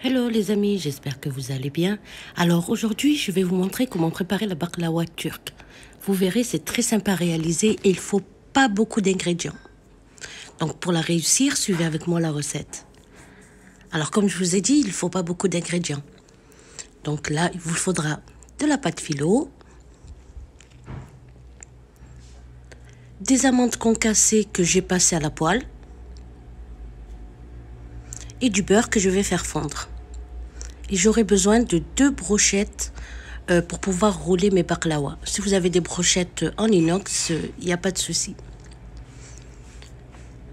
Hello les amis, j'espère que vous allez bien. Alors aujourd'hui, je vais vous montrer comment préparer la baklawa turque. Vous verrez, c'est très sympa à réaliser et il faut pas beaucoup d'ingrédients. Donc pour la réussir, suivez avec moi la recette. Alors comme je vous ai dit, il faut pas beaucoup d'ingrédients. Donc là, il vous faudra de la pâte philo, des amandes concassées que j'ai passées à la poêle et du beurre que je vais faire fondre. Et j'aurai besoin de 2 brochettes pour pouvoir rouler mes baklawas. Si vous avez des brochettes en inox, il n'y a pas de souci.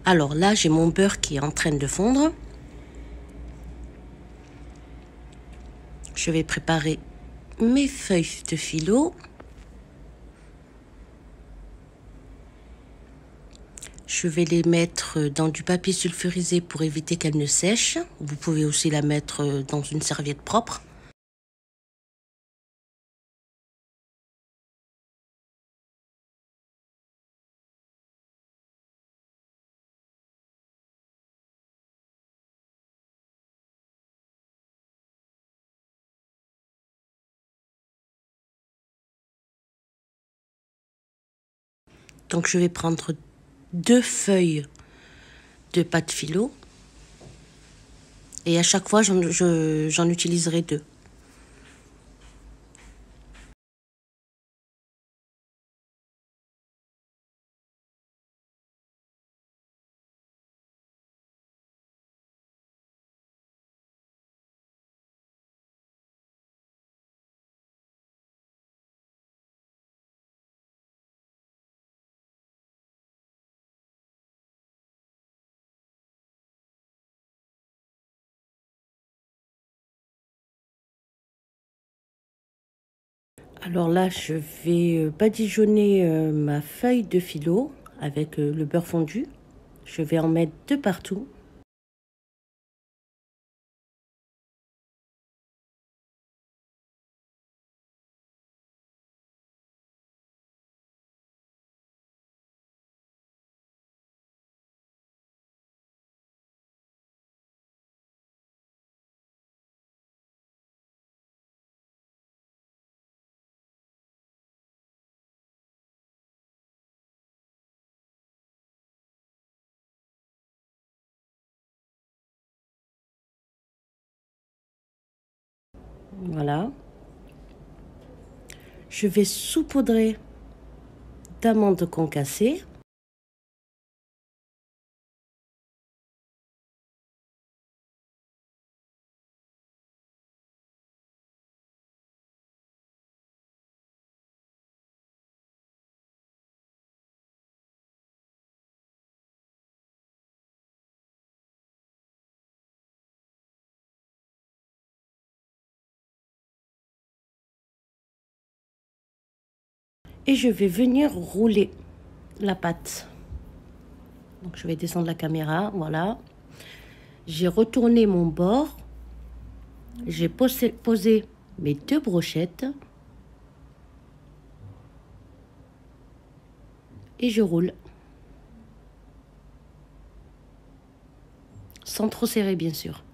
Alors là, j'ai mon beurre qui est en train de fondre. Je vais préparer mes feuilles de philo. Je vais les mettre dans du papier sulfurisé pour éviter qu'elles ne sèchent. Vous pouvez aussi la mettre dans une serviette propre. Donc je vais prendre 2 feuilles de pâte philo. Et à chaque fois, j'en utiliserai 2. Alors là, je vais badigeonner ma feuille de philo avec le beurre fondu. Je vais en mettre de partout. Voilà. Je vais saupoudrer d'amandes concassées. Et je vais venir rouler la pâte. Donc je vais descendre la caméra, voilà. J'ai retourné mon bord. J'ai posé mes 2 brochettes. Et je roule. Sans trop serrer, bien sûr.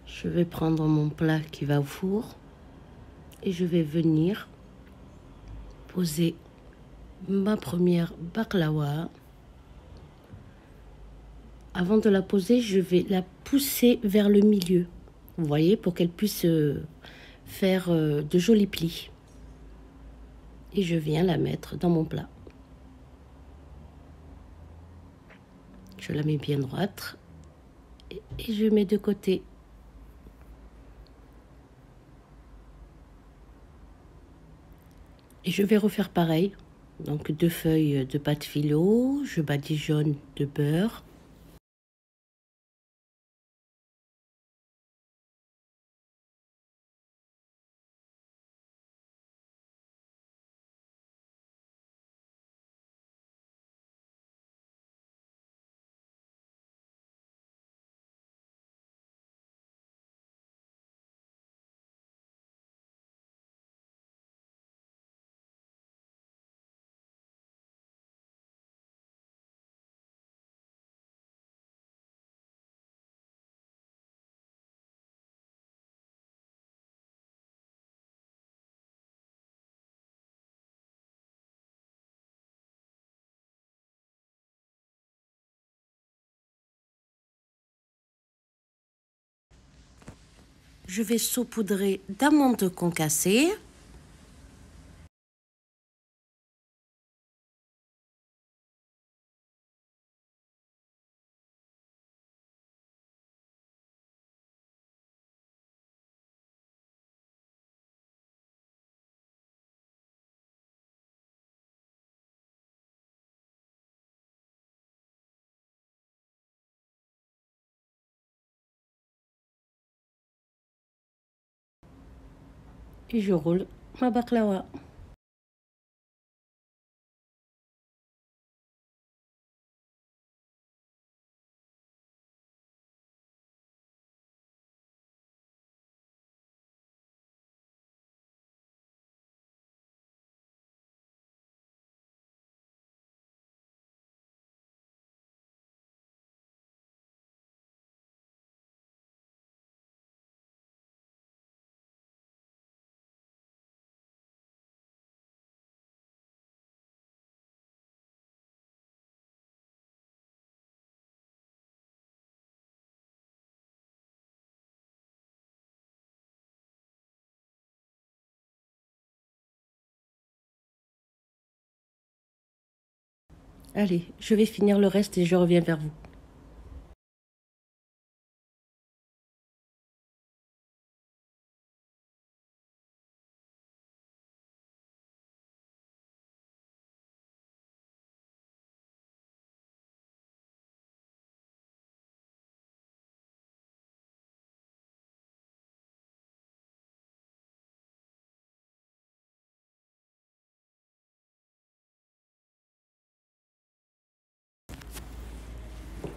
Je vais prendre mon plat qui va au four. Et je vais venir poser ma première baklawa. Avant de la poser, je vais la pousser vers le milieu. Vous voyez, pour qu'elle puisse faire de jolis plis. Et je viens la mettre dans mon plat. Je la mets bien droite. Et je mets de côté. Et je vais refaire pareil. Donc 2 feuilles de pâte philo, je badigeonne de beurre. Je vais saupoudrer d'amandes concassées. Et je roule ma baklawa. Allez, je vais finir le reste et je reviens vers vous.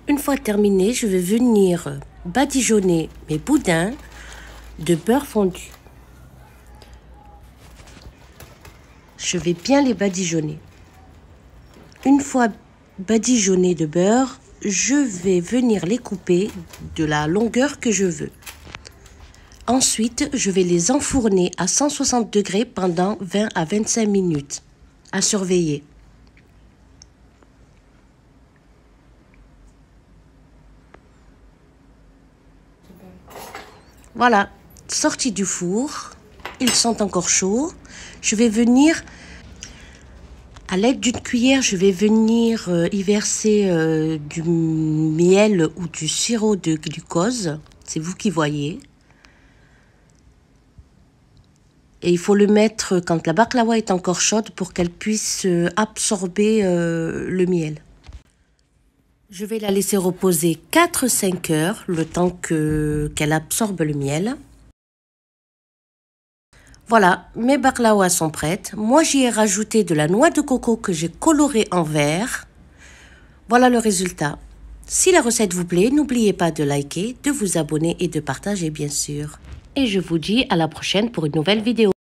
Une fois terminé, je vais venir badigeonner mes boudins de beurre fondu. Je vais bien les badigeonner. Une fois badigeonnés de beurre, je vais venir les couper de la longueur que je veux. Ensuite, je vais les enfourner à 160 degrés pendant 20 à 25 minutes. À surveiller. Voilà, sortis du four, ils sont encore chauds. Je vais venir, à l'aide d'une cuillère, je vais venir y verser du miel ou du sirop de glucose. C'est vous qui voyez. Et il faut le mettre quand la baklawa est encore chaude pour qu'elle puisse absorber le miel. Je vais la laisser reposer 4-5 heures, le temps qu'elle absorbe le miel. Voilà, mes baklawas sont prêtes. Moi, j'y ai rajouté de la noix de coco que j'ai colorée en vert. Voilà le résultat. Si la recette vous plaît, n'oubliez pas de liker, de vous abonner et de partager bien sûr. Et je vous dis à la prochaine pour une nouvelle vidéo.